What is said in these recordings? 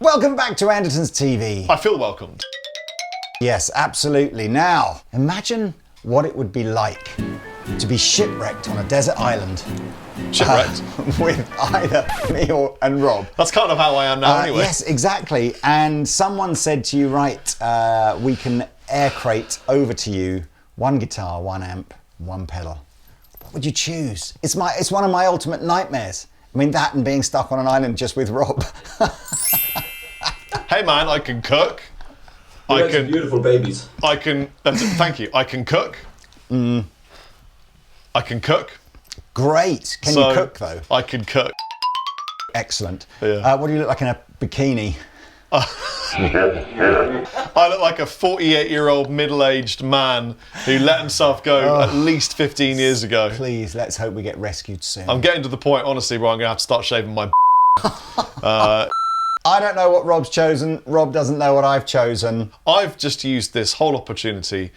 Welcome back to Andertons TV. I feel welcomed. Yes, absolutely. Now, imagine what it would be like to be shipwrecked on a desert island. Shipwrecked? With either me and Rob. That's kind of how I am now anyway. Yes, exactly. And someone said to you, right, we can air crate over to you one guitar, one amp, one pedal. What would you choose? It's one of my ultimate nightmares. I mean, that and being stuck on an island just with Rob. Hey man, I can cook. I can beautiful babies. Thank you. I can cook. I can cook. Great. Can you cook though? I can cook. Excellent. Yeah. What do you look like in a bikini? I look like a 48-year-old middle-aged man who let himself go at least 15 years ago. Please, let's hope we get rescued soon. I'm getting to the point, honestly, where I'm going to have to start shaving my I don't know what Rob's chosen. Rob doesn't know what I've chosen. I've just used this whole opportunity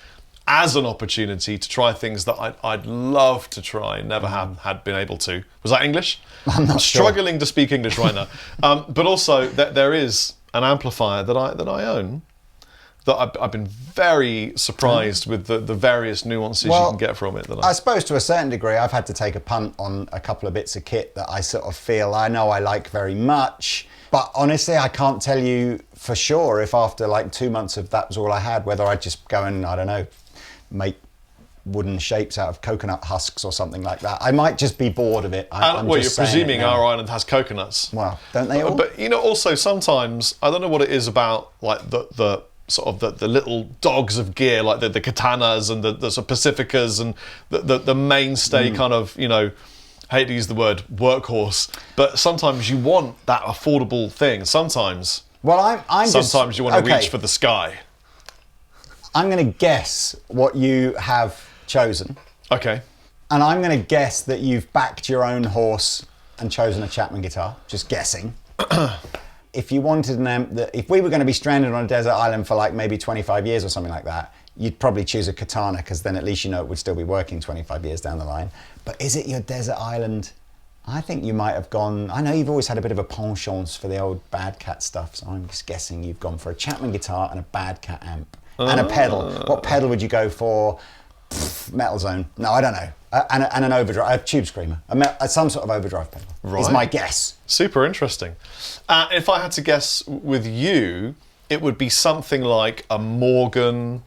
as an opportunity to try things that I'd love to try, never had been able to. Was that English? I'm not sure. Struggling to speak English right now. But also, there is an amplifier that I own that I've been very surprised with the various nuances you can get from it. I suppose to a certain degree, I've had to take a punt on a couple of bits of kit that I sort of feel I know I like very much. But honestly, I can't tell you for sure if after like 2 months of that was all I had, whether I'd just go and, I don't know, make wooden shapes out of coconut husks or something like that. I might just be bored of it. Well, you're presuming our island has coconuts. Well, don't they all? But, you know, also sometimes, I don't know what it is about like the sort of the little dogs of gear, like the katanas and the sort of Pacificas and the mainstay kind of, you know, I hate to use the word workhorse, but sometimes you want that affordable thing. Sometimes you want to reach for the sky. I'm going to guess what you have chosen. Okay. And I'm going to guess that you've backed your own horse and chosen a Chapman guitar. Just guessing. If you wanted an amp if we were going to be stranded on a desert island for like maybe 25 years or something like that, you'd probably choose a Katana because then at least you know it would still be working 25 years down the line. But is it your desert island? I think you might have gone, I know you've always had a bit of a penchant for the old Bad Cat stuff, so I'm just guessing you've gone for a Chapman guitar and a Bad Cat amp. And a pedal. What pedal would you go for? Metal Zone. No, I don't know. And an overdrive, a tube screamer. Some sort of overdrive pedal is my guess. Super interesting. If I had to guess with you, it would be something like a Morgan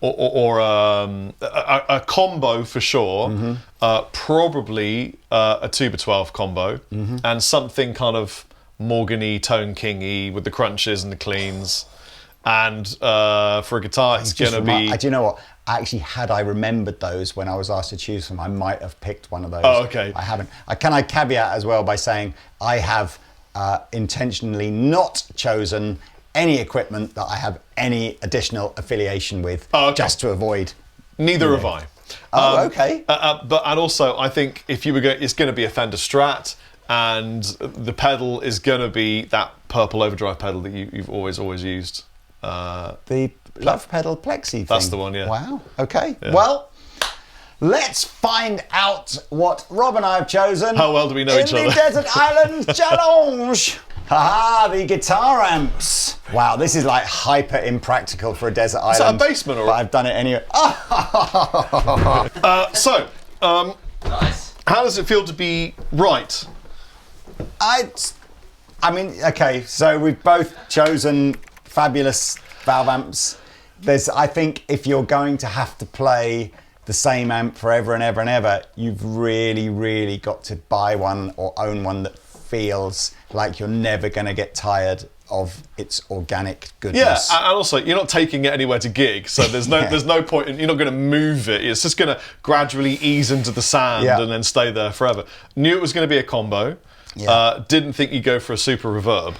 or a combo for sure. Probably a Tuba 12 combo and something kind of Morgan-y, Tone King-y with the crunches and the cleans. And for a guitar, it's going to be... Do you know what? Actually, had I remembered those when I was asked to choose them, I might have picked one of those. Oh, okay. I haven't. Can I caveat as well by saying I have intentionally not chosen any equipment that I have any additional affiliation with, just to avoid... Neither have I. Oh, okay. And also, I think if you were going, it's going to be a Fender Strat, and the pedal is going to be that purple overdrive pedal that you've always used. The Love Pedal Plexi thing. That's the one, yeah. Wow, okay. Yeah. Well, let's find out what Rob and I have chosen. How well do we know each other? In the Desert Island Challenge. Haha, the guitar amps. Wow, this is like hyper impractical for a desert island. Is that a basement or? But I've done it anyway. Nice. How does it feel to be right? I mean, okay, so we've both chosen fabulous valve amps. I think if you're going to have to play the same amp forever and ever and ever, you've really, really got to buy one or own one that feels like you're never going to get tired of its organic goodness. Yeah, and also you're not taking it anywhere to gig, so there's no point. You're not going to move it. It's just going to gradually ease into the sand and then stay there forever. Knew it was going to be a combo. Yeah. Didn't think you'd go for a super reverb.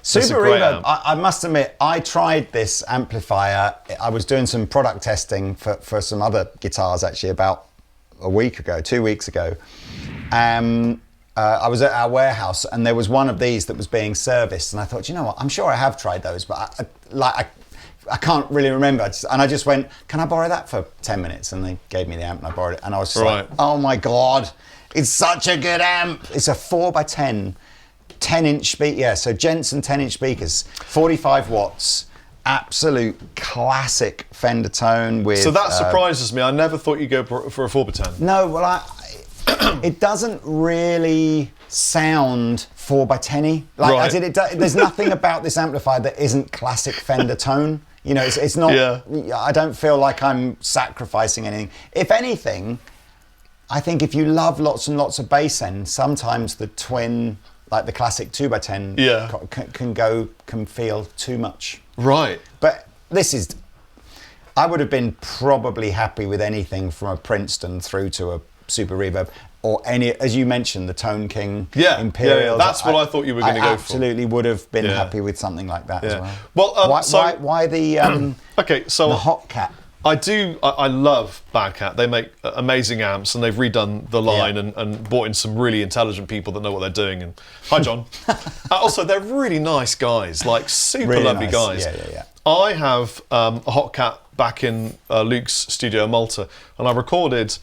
Super reverb. I must admit, I tried this amplifier. I was doing some product testing for some other guitars actually about 2 weeks ago. I was at our warehouse and there was one of these that was being serviced, and I thought, you know what, I'm sure I have tried those, but I can't really remember. And I just went, can I borrow that for 10 minutes? And they gave me the amp and I borrowed it, and I was like, oh my God, it's such a good amp. It's a 4x10 10-inch speaker. Yeah, so Jensen 10-inch speakers, 45 watts. Absolute classic Fender tone with. So that surprises me. I never thought you'd go for a 4x10. No, well, it doesn't really sound 4x10-y. Like there's nothing about this amplifier that isn't classic Fender tone. You know, it's not. Yeah. I don't feel like I'm sacrificing anything. If anything, I think if you love lots and lots of bass end, sometimes the twin, like the classic 2x10, can feel too much. Right. But I would have been probably happy with anything from a Princeton through to a Super Reverb, or any, as you mentioned, the Tone King Imperial. That's what I thought you were going to go for. I absolutely would have been happy with something like that as well. Well, why the the Hot Cat? I love Bad Cat. They make amazing amps, and they've redone the line and brought in some really intelligent people that know what they're doing. And hi, John. Also, they're really nice guys, like super really lovely guys. Yeah. I have a Hot Cat back in Luke's studio in Malta, and I recorded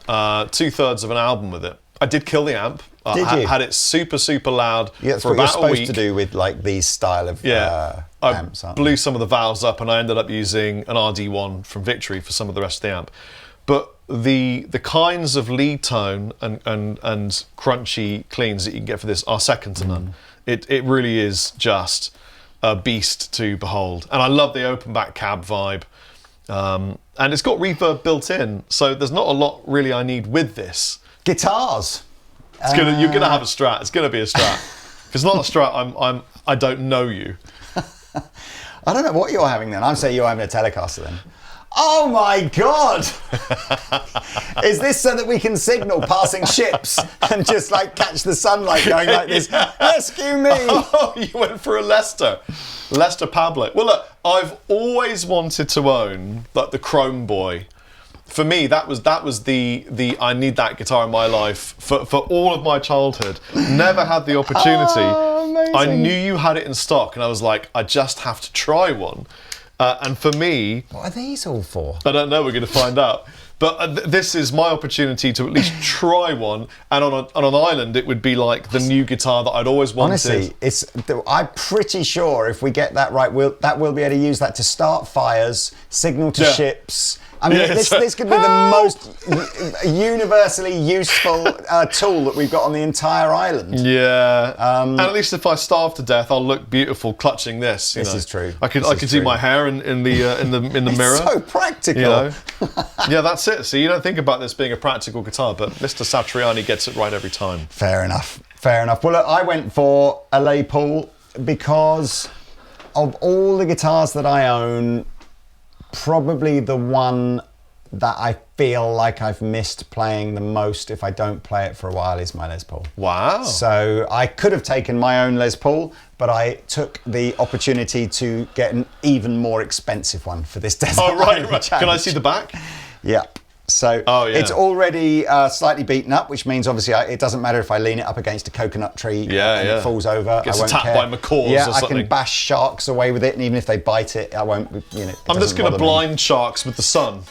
2/3 of an album with it. I did kill the amp. Did you? Had it super loud for about a week. That's what you're supposed to do with like these style of amps. I blew some of the valves up, and I ended up using an RD1 from Victory for some of the rest of the amp. But the kinds of lead tone and crunchy cleans that you can get for this are second to none. It really is just a beast to behold. And I love the open back cab vibe. And it's got reverb built in, so there's not a lot really I need with this. Guitars. You're gonna have a Strat. It's gonna be a Strat. If it's not a Strat, I don't know you. I don't know what you're having then. I'm saying you're having a Telecaster then. Oh my God! Is this so that we can signal passing ships and just like catch the sunlight going like this? Rescue me! Oh, you went for a Lester Pablo. Well, look, I've always wanted to own like the Chrome Boy. For me, that was the I need that guitar in my life for all of my childhood. Never had the opportunity. Oh, amazing. I knew you had it in stock, and I was like, I just have to try one. And for me, what are these all for? I don't know. We're going to find out. But this is my opportunity to at least try one. And on an island, it would be like the new guitar that I'd always wanted. Honestly, I'm pretty sure if we get that right, we'll be able to use that to start fires, signal to ships. I mean, this could be the most universally useful tool that we've got on the entire island. Yeah. And at least if I starve to death, I'll look beautiful clutching this. This is true. I could see my hair in the mirror. It's so practical. You know? Yeah, that's it. So you don't think about this being a practical guitar, but Mr. Satriani gets it right every time. Fair enough. Well, look, I went for a Les Paul because of all the guitars that I own, probably the one that I feel like I've missed playing the most if I don't play it for a while is my Les Paul. Wow. So I could have taken my own Les Paul, but I took the opportunity to get an even more expensive one for this desert. Oh, right. Can I see the back? Yeah. So it's already slightly beaten up, which means obviously it doesn't matter if I lean it up against a coconut tree and it falls over. Gets I won't attacked care. by macaws or something. I can bash sharks away with it, and even if they bite it, I won't. I'm just going to blind sharks with the sun.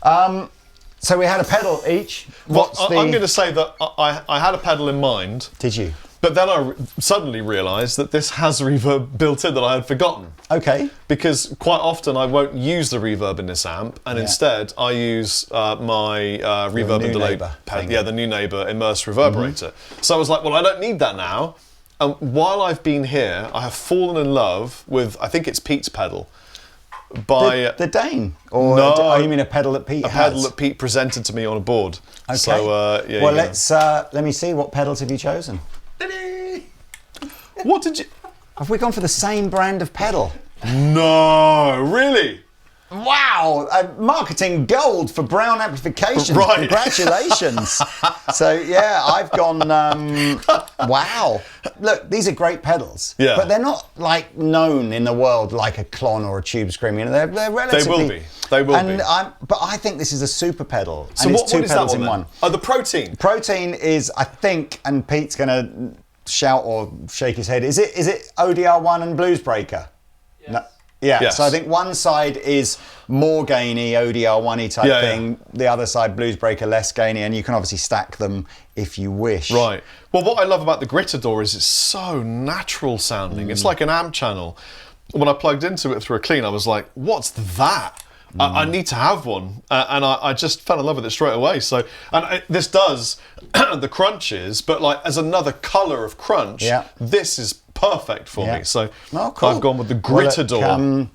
So we had a pedal each. I'm going to say that I had a pedal in mind. Did you? But then I suddenly realised that this has reverb built in that I had forgotten. Okay. Because quite often I won't use the reverb in this amp, and instead I use my reverb and delay pad. Yeah, the new Neighbour immersed reverberator. So I was like, well, I don't need that now. And while I've been here, I have fallen in love with, I think it's Pete's pedal. By the Dane? Or no, you mean a pedal that Pete has? A pedal that Pete presented to me on a board. Okay. So, well, let me see. What pedals have you chosen? What did you... Have we gone for the same brand of pedal? No, really? Wow, marketing gold for Brown Amplifications. Right. Congratulations. So, yeah, I've gone, wow. Look, these are great pedals. Yeah. But they're not, like, known in the world like a Klon or a Tube Scream. You know, they're relatively... They will be. But I think this is a super pedal. So and what it's two is pedals that one in then? one. Oh, the Protein. Protein is, I think, and Pete's going to shout or shake his head, is it ODR1 and Blues Breaker? Yes. Yeah, Yes. so I think one side is more gainy, ODR1-y type thing. The other side, Bluesbreaker, less gainy, and you can obviously stack them if you wish. Right. Well, what I love about the Gritador is it's so natural sounding. It's like an amp channel. When I plugged into it through a clean, I was like, what's that? I need to have one. And I just fell in love with it straight away. So, this does the crunches, but like as another colour of crunch, this is perfect for me. So cool. I've gone with the Gritador. Well, look,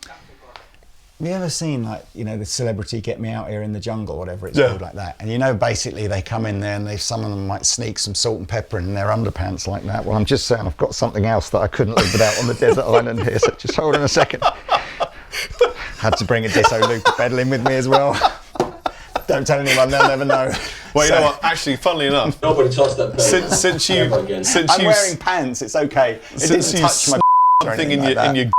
have you ever seen, like, you know, the celebrity Get Me Out Here in the Jungle, whatever it's called, like that? And you know, basically they come in there and some of them might sneak some salt and pepper in their underpants like that. Well, I'm just saying I've got something else that I couldn't live without on the desert island here, so just hold on a second. Had to bring a Disso Looper pedal in with me as well. Don't tell anyone, they'll never know. Well, you know what? Actually, funnily enough, Nobody touched that pedal. since I'm wearing pants. It's okay. It didn't touch my something in your.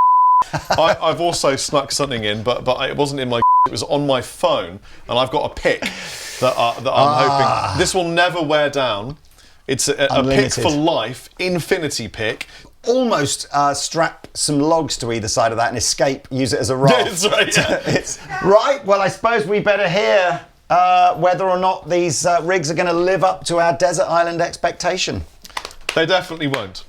I've also snuck something in, but it wasn't in my. It was on my phone, and I've got a pick that I'm hoping this will never wear down. It's a pick for life, infinity pick. Almost strap some logs to either side of that and escape, use it as a rod. That's right. Yeah. Right, well, I suppose we better hear whether or not these rigs are going to live up to our desert island expectation. They definitely won't.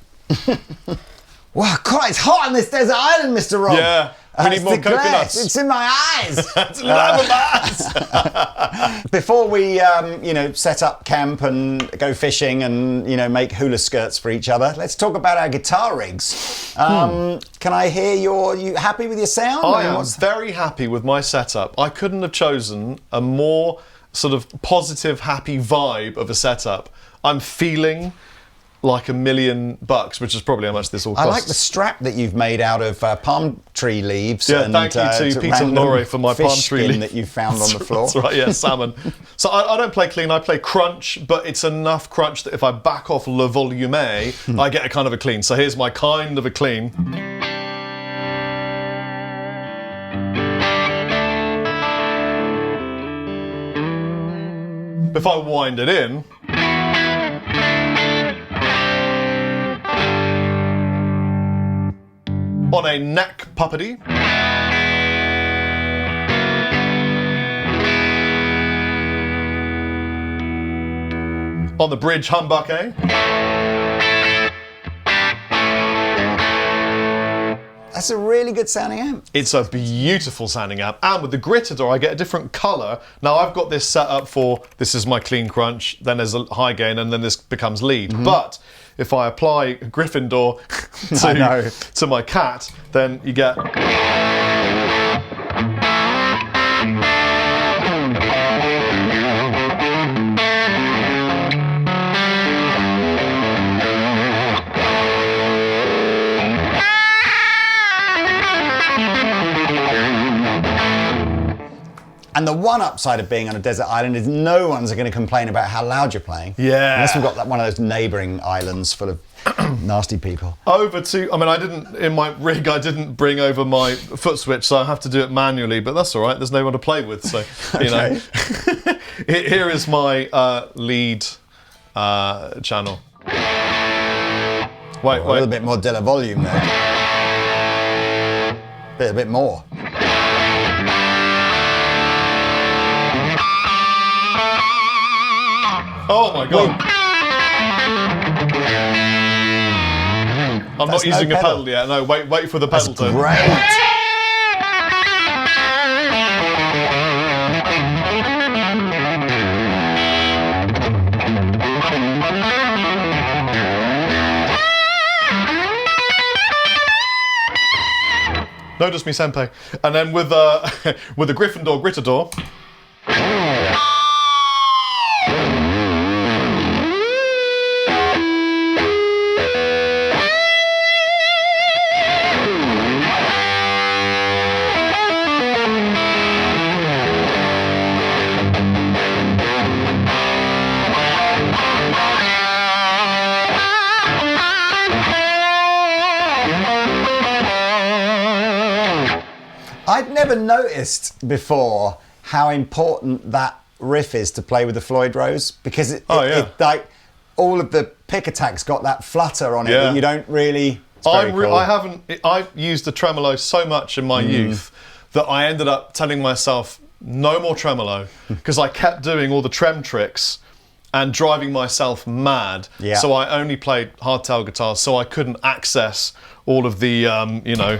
Wow, God, it's hot on this desert island, Mr. Rob. Yeah, we need more coconuts. It's in my eyes. It's lava bats. Before we, set up camp and go fishing and, make hula skirts for each other, let's talk about our guitar rigs. Can I hear you happy with your sound? I am very happy with my setup. I couldn't have chosen a more sort of positive, happy vibe of a setup. I'm feeling like $1 million, which is probably how much this all costs. I like the strap that you've made out of palm tree leaves. Yeah, thank you to Peter Norrie for my palm tree leaf that you found on the floor. That's right, yeah, salmon. So I don't play clean, I play crunch, but it's enough crunch that if I back off le volume, I get a kind of a clean. So here's my kind of a clean. If I wind it in, on a neck puppety. On the bridge humbucker. That's a really good sounding amp. It's a beautiful sounding amp. And with the Gritador, I get a different colour. Now, I've got this set up for, this is my clean crunch, then there's a high gain, and then this becomes lead. But if I apply Gryffindor to my cat, then you get... And the one upside of being on a desert island is no one's going to complain about how loud you're playing. Yeah. Unless we've got one of those neighbouring islands full of nasty people. In my rig, I didn't bring over my foot switch, so I have to do it manually, but that's all right. There's no one to play with, so, Here is my lead channel. Wait. A little bit more Dilla volume there. A bit more. Oh my God. I'm not using a pedal yet. No, wait for the pedal to. Great. Notice me, senpai. And then with the Gryffindor Gritador. I'd never noticed before how important that riff is to play with the Floyd Rose, because it like all of the pick attacks got that flutter on it that you don't really very cool. I've used the tremolo so much in my youth that I ended up telling myself no more tremolo because I kept doing all the trem tricks and driving myself mad. Yeah. So I only played hardtail guitars, so I couldn't access all of the, you know.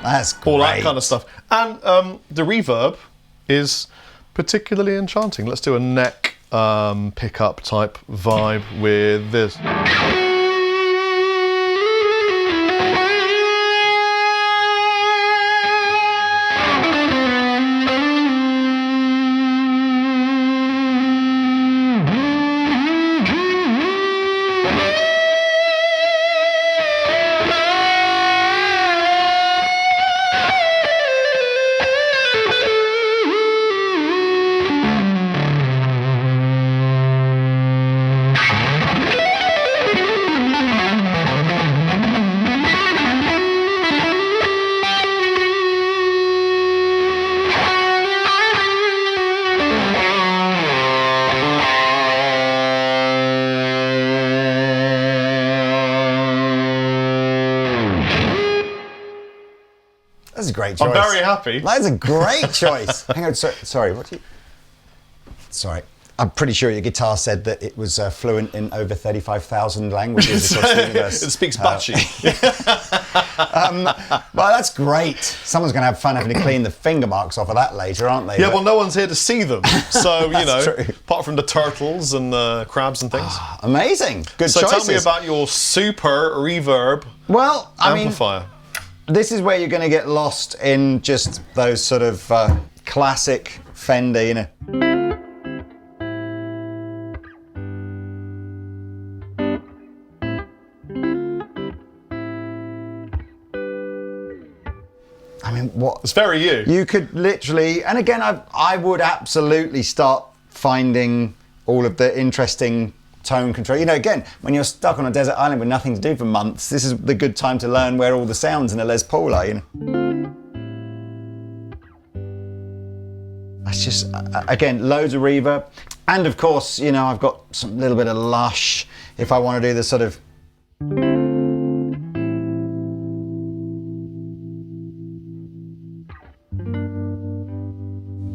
That's great. All that kind of stuff. And the reverb is particularly enchanting. Let's do a neck pickup type vibe with this. That's a great choice. I'm very happy. That's a great choice. Hang on, sorry, what do you... Sorry. I'm pretty sure your guitar said that it was fluent in over 35,000 languages across the universe. It speaks Bachi. Well, that's great. Someone's going to have fun having to clean the finger marks off of that later, aren't they? Yeah, well, no one's here to see them. So, you know, true. apart from the turtles and the crabs and things. Amazing. Good So choices. tell me about your super reverb Well, I mean, amplifier. this is where you're going to get lost in just those sort of classic Fender, you know. I mean, what? It's very you. You could literally, and again, I would absolutely start finding all of the interesting tone control. You know, again, when you're stuck on a desert island with nothing to do for months, this is the good time to learn where all the sounds in a Les Paul are, you know. That's just, again, loads of reverb. And of course, you know, I've got some little bit of lush if I want to do the sort of...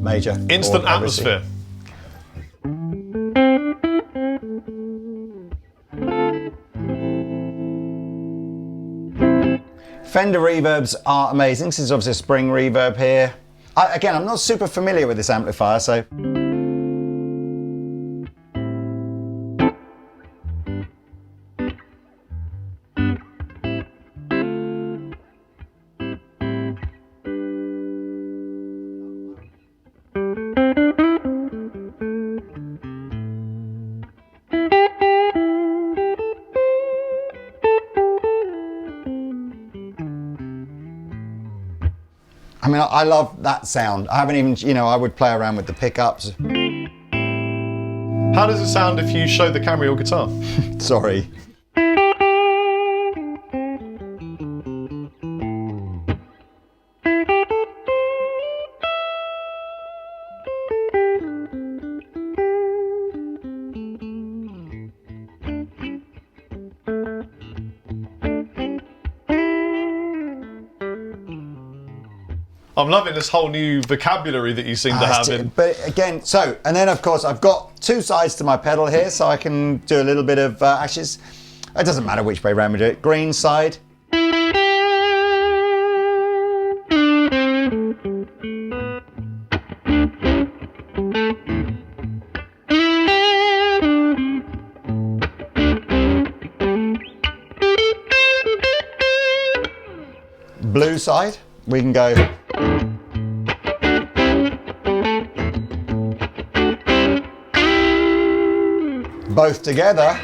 major. Instant chord, obviously. atmosphere. Fender reverbs are amazing. This is obviously a spring reverb here. Again, I'm not super familiar with this amplifier, so... I mean, I love that sound. I haven't even, you know, I would play around with the pickups. How does it sound if you show the camera your guitar? Sorry. I'm loving this whole new vocabulary that you seem to have in. But again, so, and then of course I've got two sides to my pedal here, so I can do a little bit of ashes. It doesn't matter which way round we do it. Green side. Blue side, we can go. Both together.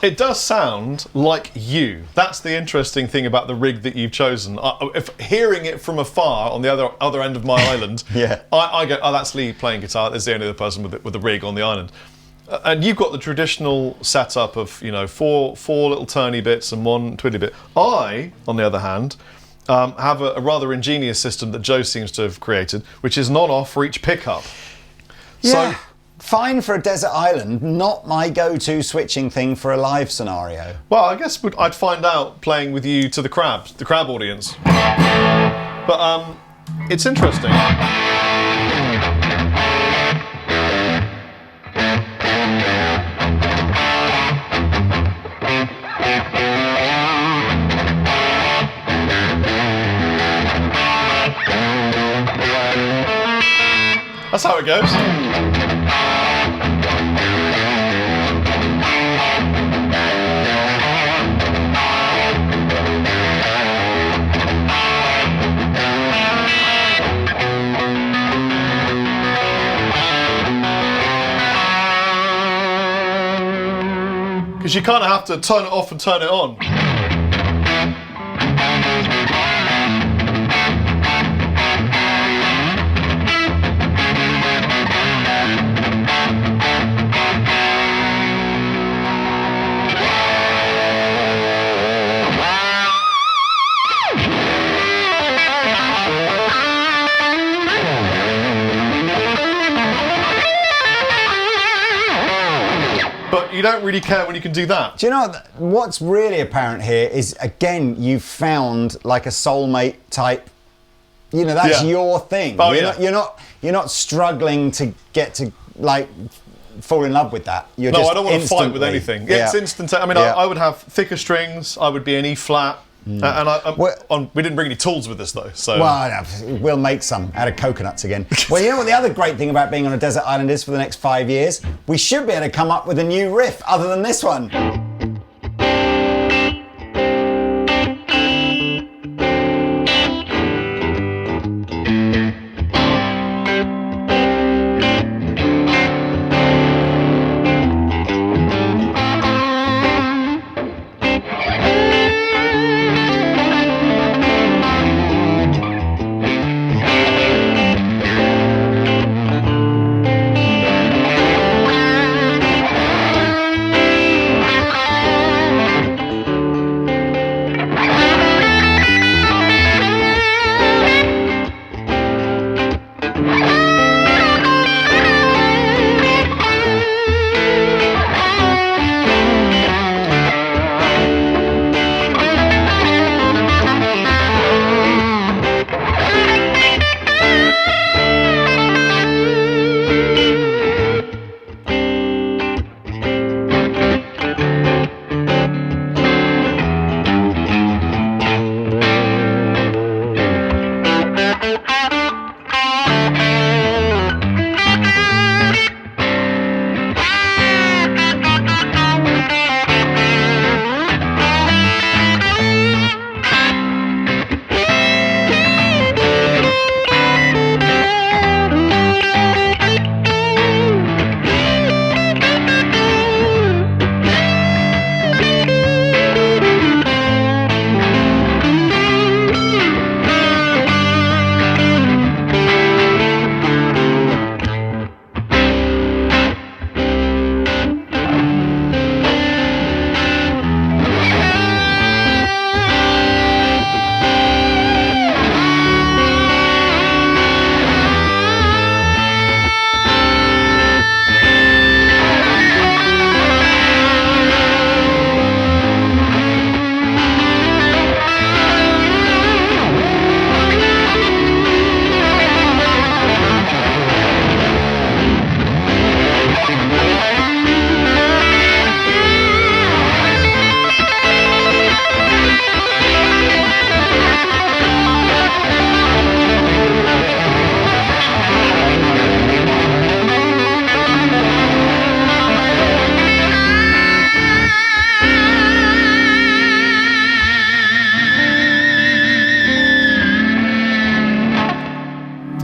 It does sound like you. That's the interesting thing about the rig that you've chosen. If hearing it from afar on the other end of my island, Yeah. I go, oh, that's Lee playing guitar. There's the only other person with the rig on the island. And you've got the traditional setup of, you know, four little turny bits and one twiddly bit. I, on the other hand, have a rather ingenious system that Joe seems to have created, which is non-off for each pickup. Yeah. So, fine for a desert island, not my go-to switching thing for a live scenario. well, I guess I'd find out playing with you to the crab audience. But it's interesting. That's how it goes. Because you kind of have to turn it off and turn it on. But you don't really care when you can do that. Do you know what's really apparent here is, again, you've found like a soulmate type. You know, that's Yeah. your thing. Oh, you're yeah. you're not struggling to get to like fall in love with that. You're No, just I don't want to fight with instantly- anything. Yeah. It's instant. I mean, Yeah. I would have thicker strings. I would be an E flat. And we didn't bring any tools with us though. So Well, no, we'll make some out of coconuts again. Well, you know what the other great thing about being on a desert island is for the next 5 years? We should be able to come up with a new riff other than this one.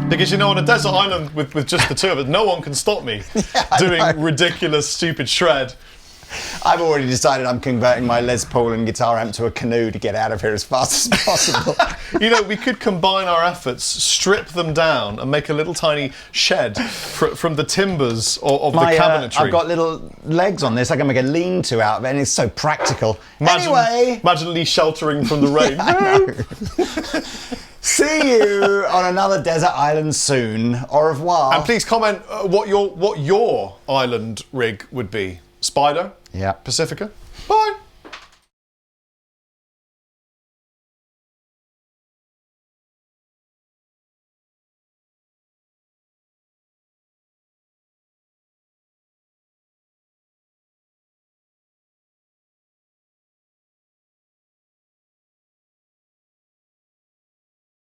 Because, you know, on a desert island with just the two of us, no one can stop me doing ridiculous, stupid shred. I've already decided I'm converting my Les Paul and guitar amp to a canoe to get out of here as fast as possible. You know, we could combine our efforts, strip them down, and make a little tiny shed from the timbers of the cabinetry. I've got little legs on this. I can make a lean-to out of it, and it's so practical. Anyway, imagine Lee sheltering from the rain. I know. See you on another desert island soon. Au revoir. And please comment what your island rig would be. Spider? Yeah. Pacifica? Bye.